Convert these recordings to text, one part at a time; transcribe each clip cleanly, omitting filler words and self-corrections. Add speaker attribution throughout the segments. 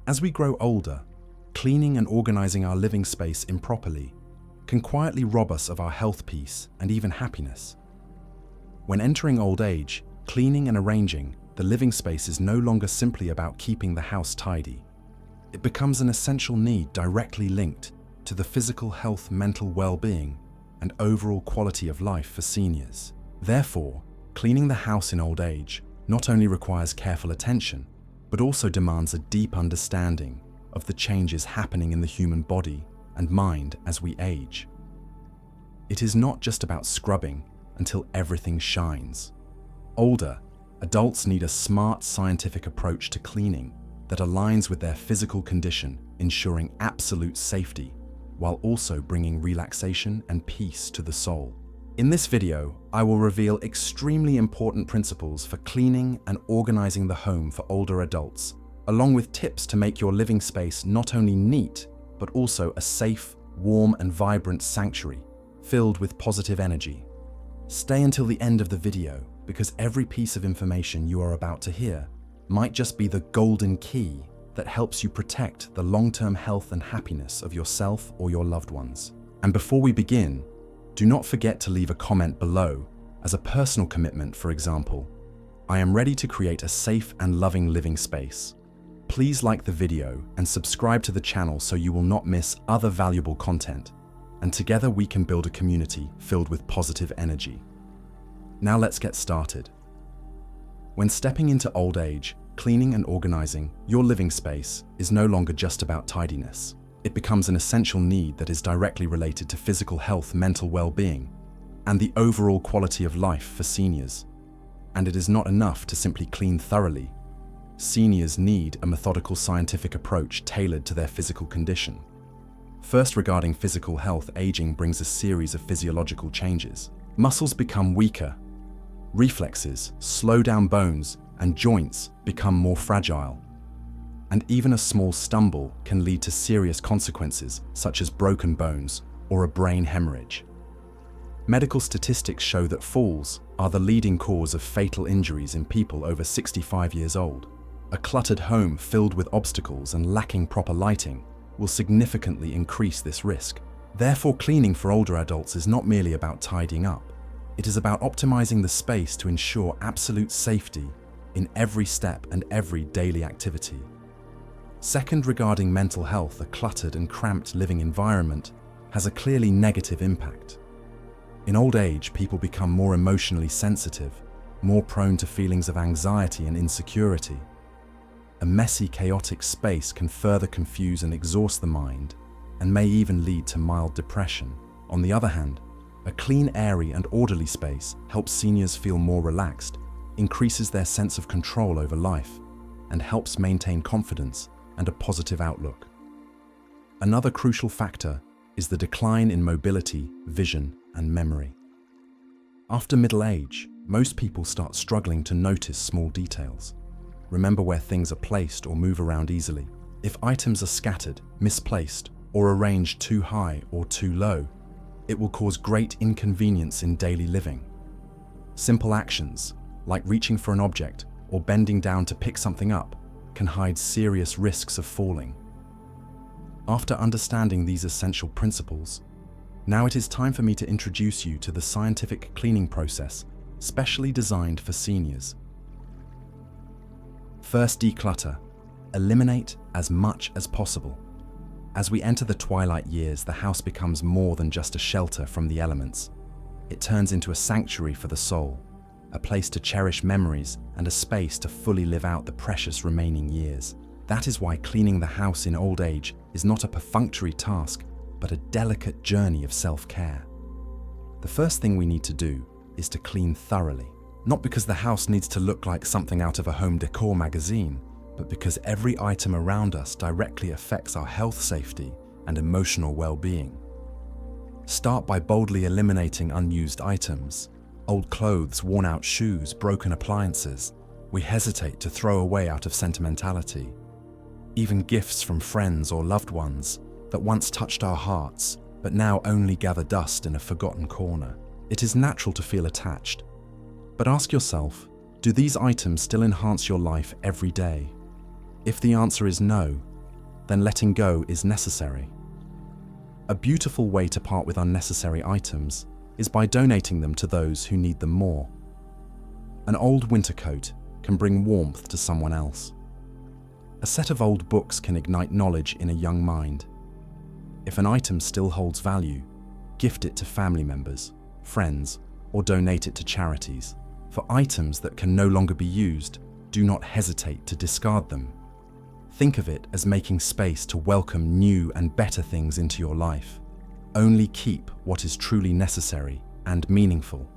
Speaker 1: As we grow older, cleaning and organizing our living space improperly can quietly rob us of our health, peace, and even happiness. When entering old age, cleaning and arranging the living space is no longer simply about keeping the house tidy. It becomes an essential need directly linked to the physical health, mental well-being, and overall quality of life for seniors. Therefore, cleaning the house in old age not only requires careful attention, but also demands a deep understanding of the changes happening in the human body and mind as we age. It is not just about scrubbing until everything shines. Older adults need a smart, scientific approach to cleaning that aligns with their physical condition, ensuring absolute safety, while also bringing relaxation and peace to the soul. In this video, I will reveal extremely important principles for cleaning and organizing the home for older adults, along with tips to make your living space not only neat, but also a safe, warm, and vibrant sanctuary filled with positive energy. Stay until the end of the video, because every piece of information you are about to hear might just be the golden key that helps you protect the long-term health and happiness of yourself or your loved ones. And before we begin, do not forget to leave a comment below. As a personal commitment, for example, I am ready to create a safe and loving living space. Please like the video and subscribe to the channel so you will not miss other valuable content. And together we can build a community filled with positive energy. Now let's get started. When stepping into old age, cleaning and organizing your living space is no longer just about tidiness. It becomes an essential need that is directly related to physical health, mental well-being, and the overall quality of life for seniors. And it is not enough to simply clean thoroughly. Seniors need a methodical, scientific approach tailored to their physical condition. First, regarding physical health, aging brings a series of physiological changes. Muscles become weaker, reflexes slow down, bones and joints become more fragile. And even a small stumble can lead to serious consequences, such as broken bones or a brain hemorrhage. Medical statistics show that falls are the leading cause of fatal injuries in people over 65 years old. A cluttered home filled with obstacles and lacking proper lighting will significantly increase this risk. Therefore, cleaning for older adults is not merely about tidying up. It is about optimizing the space to ensure absolute safety in every step and every daily activity. Second, regarding mental health, a cluttered and cramped living environment has a clearly negative impact. In old age, people become more emotionally sensitive, more prone to feelings of anxiety and insecurity. A messy, chaotic space can further confuse and exhaust the mind, and may even lead to mild depression. On the other hand, a clean, airy, and orderly space helps seniors feel more relaxed, increases their sense of control over life, and helps maintain confidence and a positive outlook. Another crucial factor is the decline in mobility, vision, and memory. After middle age, most people start struggling to notice small details, remember where things are placed, or move around easily. If items are scattered, misplaced, or arranged too high or too low, it will cause great inconvenience in daily living. Simple actions, like reaching for an object or bending down to pick something up, can hide serious risks of falling. After understanding these essential principles, now it is time for me to introduce you to the scientific cleaning process specially designed for seniors. First, declutter. Eliminate as much as possible. As we enter the twilight years, the house becomes more than just a shelter from the elements. It turns into a sanctuary for the soul, a place to cherish memories and a space to fully live out the precious remaining years. That is why cleaning the house in old age is not a perfunctory task, but a delicate journey of self-care. The first thing we need to do is to clean thoroughly. Not because the house needs to look like something out of a home decor magazine, but because every item around us directly affects our health, safety, and emotional well-being. Start by boldly eliminating unused items. Old clothes, worn-out shoes, broken appliances we hesitate to throw away out of sentimentality. Even gifts from friends or loved ones that once touched our hearts, but now only gather dust in a forgotten corner. It is natural to feel attached. But ask yourself, do these items still enhance your life every day? If the answer is no, then letting go is necessary. A beautiful way to part with unnecessary items is by donating them to those who need them more. An old winter coat can bring warmth to someone else. A set of old books can ignite knowledge in a young mind. If an item still holds value, gift it to family members, friends, or donate it to charities. For items that can no longer be used, do not hesitate to discard them. Think of it as making space to welcome new and better things into your life. Only keep what is truly necessary and meaningful.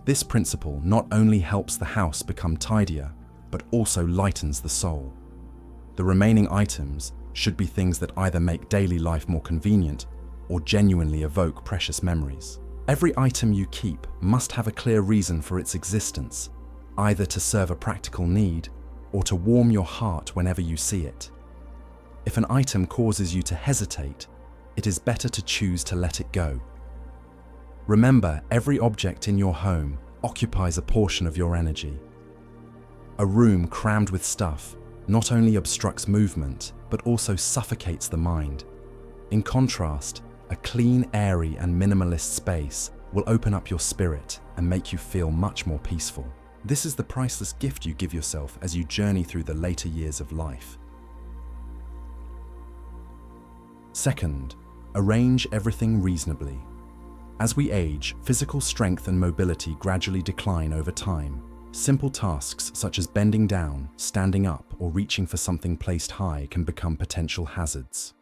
Speaker 1: This principle not only helps the house become tidier, but also lightens the soul. The remaining items should be things that either make daily life more convenient or genuinely evoke precious memories. Every item you keep must have a clear reason for its existence, either to serve a practical need or to warm your heart whenever you see it. If an item causes you to hesitate, it is better to choose to let it go. Remember, every object in your home occupies a portion of your energy. A room crammed with stuff not only obstructs movement, but also suffocates the mind. In contrast, a clean, airy, and minimalist space will open up your spirit and make you feel much more peaceful. This is the priceless gift you give yourself as you journey through the later years of life. Second, arrange everything reasonably. As we age, physical strength and mobility gradually decline over time. Simple tasks such as bending down, standing up, or reaching for something placed high can become potential hazards.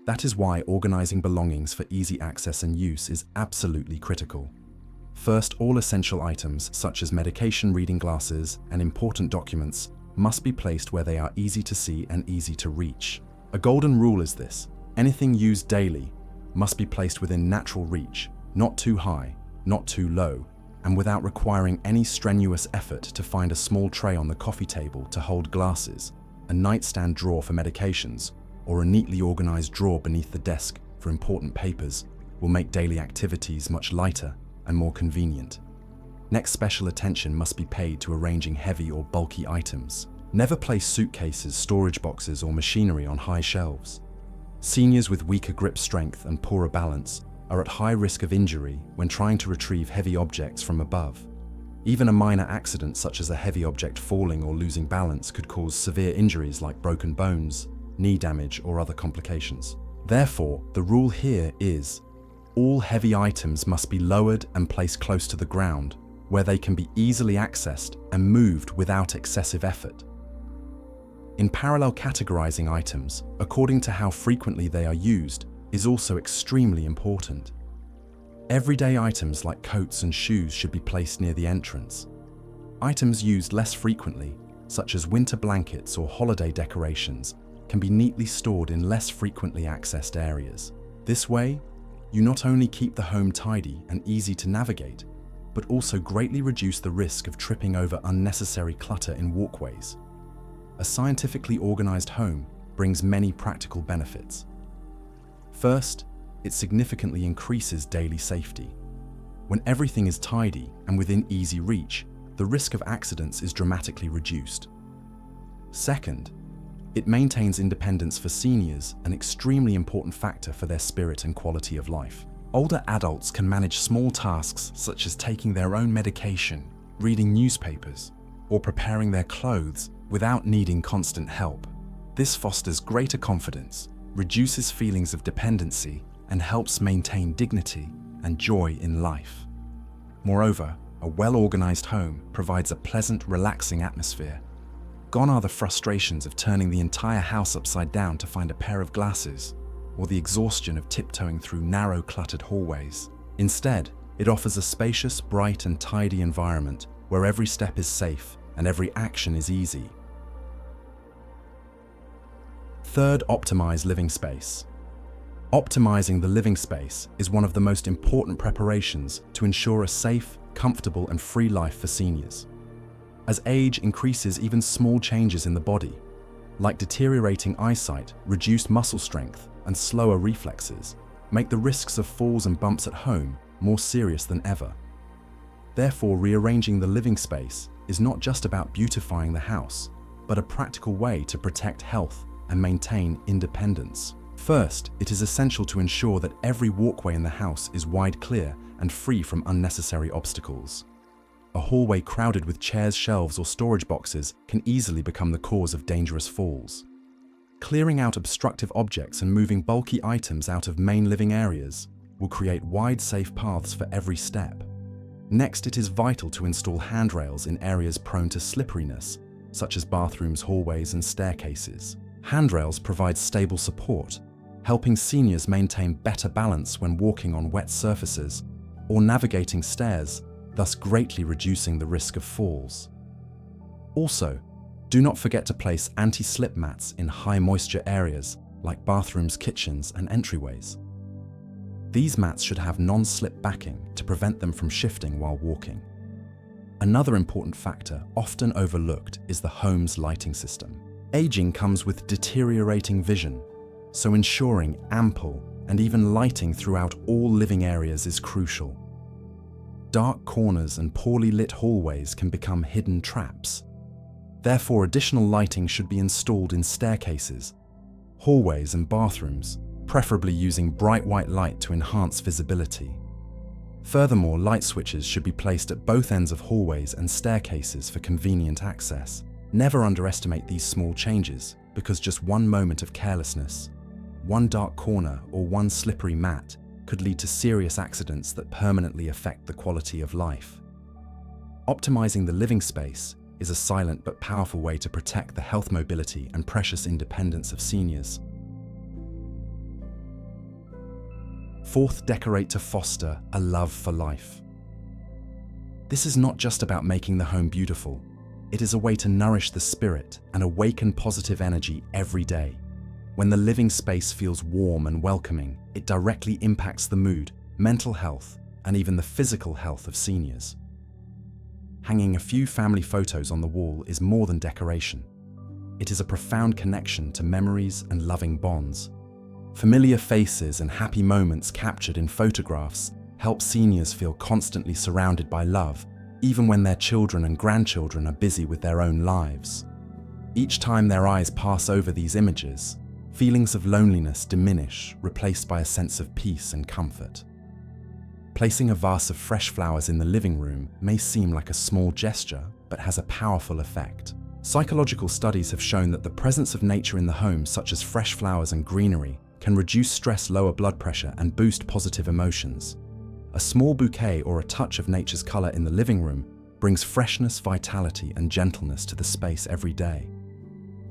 Speaker 1: That is why organizing belongings for easy access and use is absolutely critical. First, all essential items such as medication reading glasses and important documents must be placed where they are easy to see and easy to reach. A golden rule is this: anything used daily must be placed within natural reach, not too high, not too low, and without requiring any strenuous effort. To find a small tray on the coffee table to hold glasses, a nightstand drawer for medications, or a neatly organized drawer beneath the desk for important papers will make daily activities much lighter and more convenient. Next, special attention must be paid to arranging heavy or bulky items. Never place suitcases, storage boxes, or machinery on high shelves. Seniors with weaker grip strength and poorer balance are at high risk of injury when trying to retrieve heavy objects from above. Even a minor accident such as a heavy object falling or losing balance could cause severe injuries like broken bones, knee damage, or other complications. Therefore, the rule here is all heavy items must be lowered and placed close to the ground, where they can be easily accessed and moved without excessive effort. In parallel, categorizing items according to how frequently they are used is also extremely important. Everyday items like coats and shoes should be placed near the entrance. Items used less frequently, such as winter blankets or holiday decorations, can be neatly stored in less frequently accessed areas. This way, you not only keep the home tidy and easy to navigate, but also greatly reduce the risk of tripping over unnecessary clutter in walkways. A scientifically organized home brings many practical benefits. First, it significantly increases daily safety. When everything is tidy and within easy reach, the risk of accidents is dramatically reduced. Second, it maintains independence for seniors, an extremely important factor for their spirit and quality of life. Older adults can manage small tasks such as taking their own medication, reading newspapers, or preparing their clothes without needing constant help. This fosters greater confidence, reduces feelings of dependency, and helps maintain dignity and joy in life. Moreover, a well-organized home provides a pleasant, relaxing atmosphere. Gone are the frustrations of turning the entire house upside down to find a pair of glasses, or the exhaustion of tiptoeing through narrow, cluttered hallways. Instead, it offers a spacious, bright, and tidy environment where every step is safe and every action is easy. Third, optimize living space. Optimizing the living space is one of the most important preparations to ensure a safe, comfortable, and free life for seniors. As age increases, even small changes in the body, like deteriorating eyesight, reduced muscle strength, and slower reflexes, make the risks of falls and bumps at home more serious than ever. Therefore, rearranging the living space is not just about beautifying the house, but a practical way to protect health and maintain independence. First, it is essential to ensure that every walkway in the house is wide, clear, and free from unnecessary obstacles. A hallway crowded with chairs, shelves, or storage boxes can easily become the cause of dangerous falls. Clearing out obstructive objects and moving bulky items out of main living areas will create wide, safe paths for every step. Next, it is vital to install handrails in areas prone to slipperiness, such as bathrooms, hallways, and staircases. Handrails provide stable support, helping seniors maintain better balance when walking on wet surfaces or navigating stairs, thus greatly reducing the risk of falls. Also, do not forget to place anti-slip mats in high-moisture areas like bathrooms, kitchens, and entryways. These mats should have non-slip backing to prevent them from shifting while walking. Another important factor, often overlooked, is the home's lighting system. Aging comes with deteriorating vision, so ensuring ample and even lighting throughout all living areas is crucial. Dark corners and poorly lit hallways can become hidden traps. Therefore, additional lighting should be installed in staircases, hallways, and bathrooms, preferably using bright white light to enhance visibility. Furthermore, light switches should be placed at both ends of hallways and staircases for convenient access. Never underestimate these small changes, because just one moment of carelessness, one dark corner, or one slippery mat could lead to serious accidents that permanently affect the quality of life. Optimizing the living space is a silent but powerful way to protect the health, mobility, and precious independence of seniors. Fourth, decorate to foster a love for life. This is not just about making the home beautiful. It is a way to nourish the spirit and awaken positive energy every day. When the living space feels warm and welcoming, it directly impacts the mood, mental health, and even the physical health of seniors. Hanging a few family photos on the wall is more than decoration. It is a profound connection to memories and loving bonds. Familiar faces and happy moments captured in photographs help seniors feel constantly surrounded by love, even when their children and grandchildren are busy with their own lives. Each time their eyes pass over these images, feelings of loneliness diminish, replaced by a sense of peace and comfort. Placing a vase of fresh flowers in the living room may seem like a small gesture, but has a powerful effect. Psychological studies have shown that the presence of nature in the home, such as fresh flowers and greenery, can reduce stress, lower blood pressure, and boost positive emotions. A small bouquet or a touch of nature's color in the living room brings freshness, vitality, and gentleness to the space every day.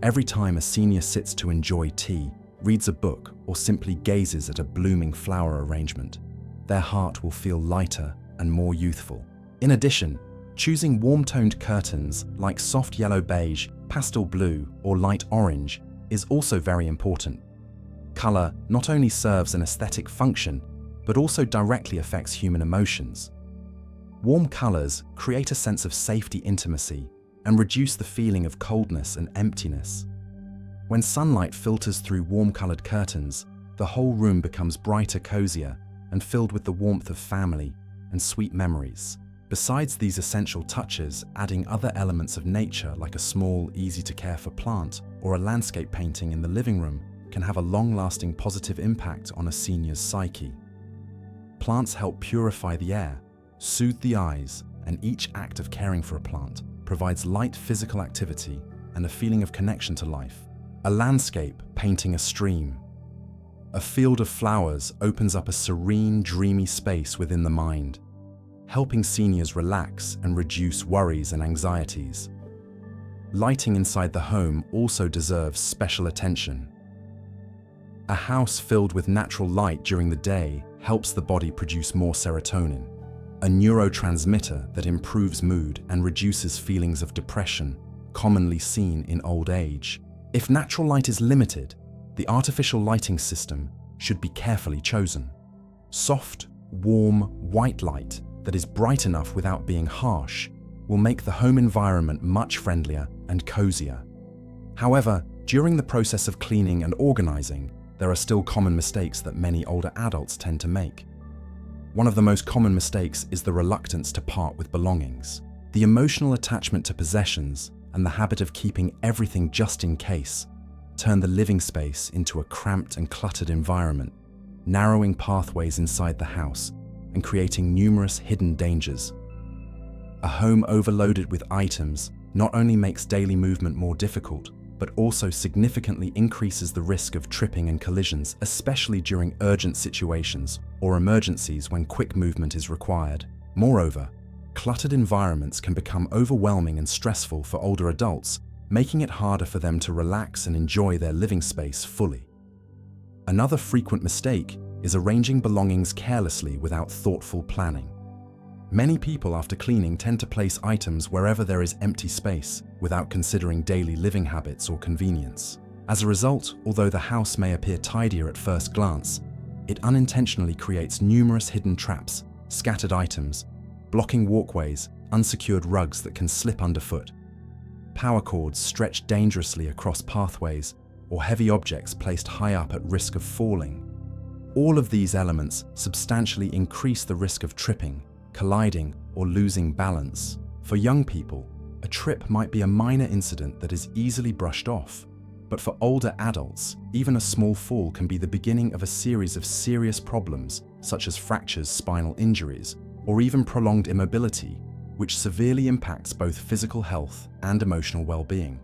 Speaker 1: Every time a senior sits to enjoy tea, reads a book, or simply gazes at a blooming flower arrangement, their heart will feel lighter and more youthful. In addition, choosing warm-toned curtains like soft yellow beige, pastel blue, or light orange is also very important. Color not only serves an aesthetic function, but also directly affects human emotions. Warm colors create a sense of safety, intimacy, and reduce the feeling of coldness and emptiness. When sunlight filters through warm-colored curtains, the whole room becomes brighter, cozier, and filled with the warmth of family and sweet memories. Besides these essential touches, adding other elements of nature like a small, easy-to-care-for plant or a landscape painting in the living room can have a long-lasting positive impact on a senior's psyche. Plants help purify the air, soothe the eyes, and each act of caring for a plant provides light physical activity and a feeling of connection to life. A landscape painting a stream. A field of flowers opens up a serene, dreamy space within the mind, helping seniors relax and reduce worries and anxieties. Lighting inside the home also deserves special attention. A house filled with natural light during the day helps the body produce more serotonin, a neurotransmitter that improves mood and reduces feelings of depression, commonly seen in old age. If natural light is limited, the artificial lighting system should be carefully chosen. Soft, warm, white light that is bright enough without being harsh will make the home environment much friendlier and cozier. However, during the process of cleaning and organizing, there are still common mistakes that many older adults tend to make. One of the most common mistakes is the reluctance to part with belongings. The emotional attachment to possessions and the habit of keeping everything just in case turn the living space into a cramped and cluttered environment, narrowing pathways inside the house and creating numerous hidden dangers. A home overloaded with items not only makes daily movement more difficult, but also significantly increases the risk of tripping and collisions, especially during urgent situations or emergencies when quick movement is required. Moreover, cluttered environments can become overwhelming and stressful for older adults, making it harder for them to relax and enjoy their living space fully. Another frequent mistake is arranging belongings carelessly without thoughtful planning. Many people after cleaning tend to place items wherever there is empty space without considering daily living habits or convenience. As a result, although the house may appear tidier at first glance, it unintentionally creates numerous hidden traps, scattered items, blocking walkways, unsecured rugs that can slip underfoot, power cords stretched dangerously across pathways, or heavy objects placed high up at risk of falling. All of these elements substantially increase the risk of tripping, colliding, or losing balance. For young people, a trip might be a minor incident that is easily brushed off, but for older adults, even a small fall can be the beginning of a series of serious problems, such as fractures, spinal injuries, or even prolonged immobility, which severely impacts both physical health and emotional well-being.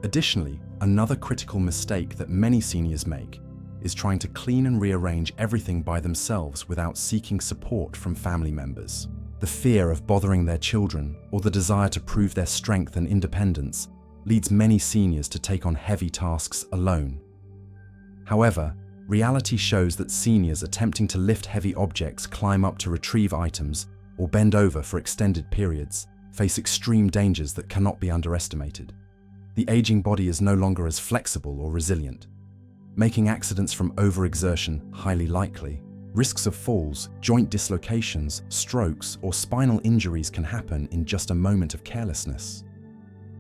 Speaker 1: Additionally, another critical mistake that many seniors make is trying to clean and rearrange everything by themselves without seeking support from family members. The fear of bothering their children or the desire to prove their strength and independence leads many seniors to take on heavy tasks alone. However, reality shows that seniors attempting to lift heavy objects, climb up to retrieve items, or bend over for extended periods face extreme dangers that cannot be underestimated. The aging body is no longer as flexible or resilient, making accidents from overexertion highly likely. Risks of falls, joint dislocations, strokes, or spinal injuries can happen in just a moment of carelessness.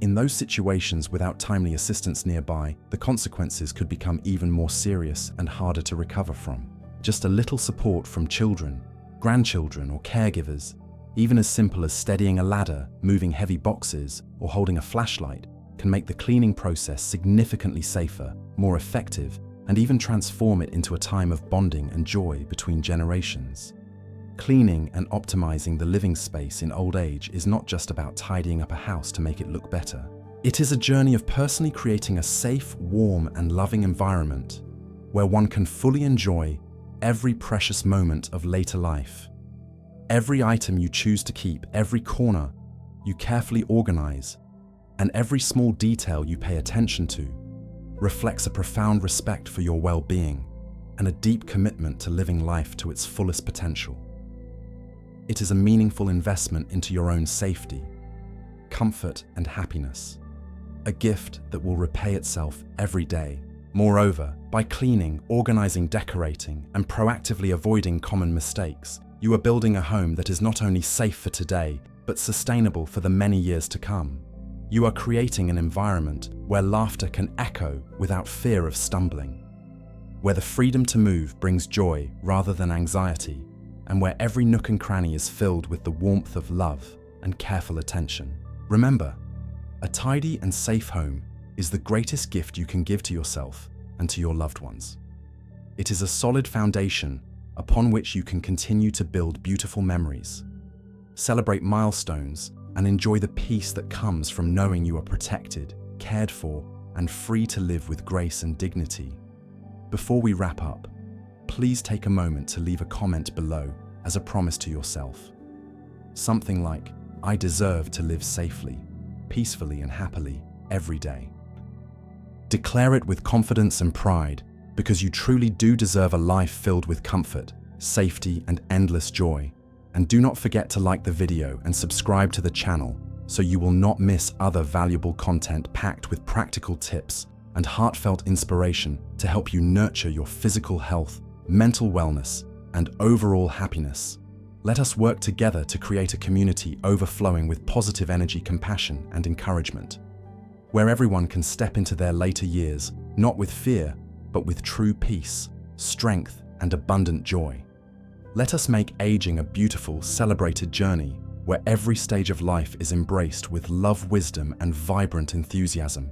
Speaker 1: In those situations without timely assistance nearby, the consequences could become even more serious and harder to recover from. Just a little support from children, grandchildren, or caregivers, even as simple as steadying a ladder, moving heavy boxes, or holding a flashlight, can make the cleaning process significantly safer, more effective, and even transform it into a time of bonding and joy between generations. Cleaning and optimizing the living space in old age is not just about tidying up a house to make it look better. It is a journey of personally creating a safe, warm, and loving environment where one can fully enjoy every precious moment of later life. Every item you choose to keep, every corner you carefully organize, and every small detail you pay attention to reflects a profound respect for your well-being and a deep commitment to living life to its fullest potential. It is a meaningful investment into your own safety, comfort, and happiness, a gift that will repay itself every day. Moreover, by cleaning, organizing, decorating, and proactively avoiding common mistakes, you are building a home that is not only safe for today, but sustainable for the many years to come. You are creating an environment where laughter can echo without fear of stumbling, where the freedom to move brings joy rather than anxiety, and where every nook and cranny is filled with the warmth of love and careful attention. Remember, a tidy and safe home is the greatest gift you can give to yourself and to your loved ones. It is a solid foundation upon which you can continue to build beautiful memories, celebrate milestones, and enjoy the peace that comes from knowing you are protected, cared for, and free to live with grace and dignity. Before we wrap up, please take a moment to leave a comment below as a promise to yourself. Something like, "I deserve to live safely, peacefully, and happily every day." Declare it with confidence and pride, because you truly do deserve a life filled with comfort, safety, and endless joy. And do not forget to like the video and subscribe to the channel so you will not miss other valuable content packed with practical tips and heartfelt inspiration to help you nurture your physical health, mental wellness, and overall happiness. Let us work together to create a community overflowing with positive energy, compassion, and encouragement, where everyone can step into their later years, not with fear, but with true peace, strength, and abundant joy. Let us make aging a beautiful, celebrated journey where every stage of life is embraced with love, wisdom, and vibrant enthusiasm.